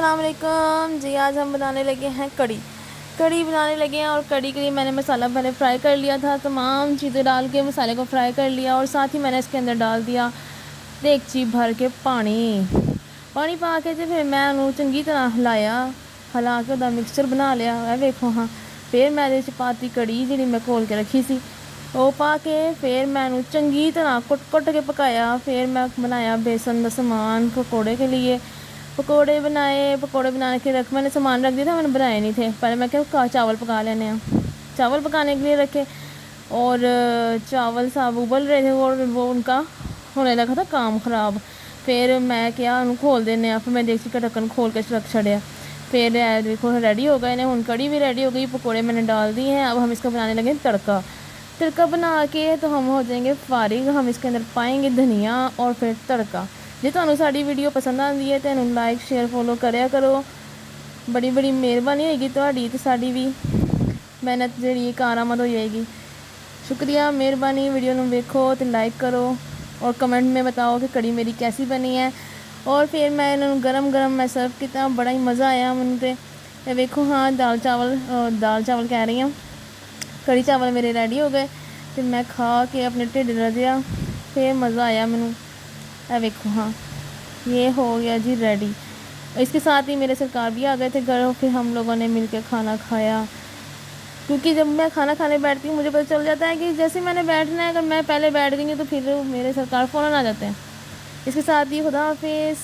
अस्सलाम वालेकुम जी। आज हम बनाने लगे हैं कड़ी बनाने लगे हैं। और कड़ी के लिए मैंने मसाला पहले फ्राई कर लिया था, तमाम चीज़ें डाल के मसाले को फ्राई कर लिया। और साथ ही मैंने इसके अंदर डाल दिया देगची भर के पानी पा के तो फिर मैं उन्होंने चंगी तरह हिला के उसका मिक्सचर बना लिया है। देखो हाँ, फिर मैं पाती कड़ी जी मैं घोल के रखी सी वो पा के फिर मैं चंगी तरह कुट के पकाया। फिर मैं बनाया बेसन का समान पकौड़े के लिए। पकौड़े बनाने के मैंने सामान रख दिया था, मैंने बनाए नहीं थे। पहले मैं क्या चावल पका लेने हैं, चावल पकाने के लिए रखे। और चावल साहब उबल रहे थे और वो उनका होने लगा था काम ख़राब। फिर मैं क्या उन्हें खोल देने, फिर मैं देसी का ढक्कन खोल के रख छड़िया। फिर देखो रेडी हो गए ने, हूँ कड़ी भी रेडी हो गई, पकौड़े मैंने डाल दिए हैं। अब हम इसका बनाने लगे तड़का बना के तो हम हो जाएंगे फारिग। हम इसके अंदर पाएंगे धनिया और फिर तड़का। जे तुहानू साडी वीडियो पसंद आती है तो लाइक शेयर फॉलो करया करो। बड़ी बड़ी मेहरबानी होगी तुहाडी ते साडी भी मेहनत जी कारामद हो जाएगी। शुक्रिया, मेहरबानी। वीडियो नू देखो तो लाइक करो और कमेंट में बताओ कि कड़ी मेरी कैसी बनी है। और फिर मैं इन्होंने गरम गरम मैं सर्व किया, बड़ा ही मज़ा आया मैनू। तो देखो हाँ, दाल चावल कह रही हूँ, कड़ी चावल मेरे रेडी हो गए। फिर मैं खा के अपने ढिड रजिया, फिर मज़ा आया मैनू। देखो हाँ, ये हो गया जी रेडी। इसके साथ ही मेरे सरकार भी आ गए थे घर। फिर हम लोगों ने मिलकर खाना खाया, क्योंकि जब मैं खाना खाने बैठती हूँ मुझे पता चल जाता है कि जैसे मैंने बैठना है, अगर मैं पहले बैठ गई हूँ तो फिर मेरे सरकार फ़ौरन आ जाते हैं। इसके साथ ही खुदा हाफिज़।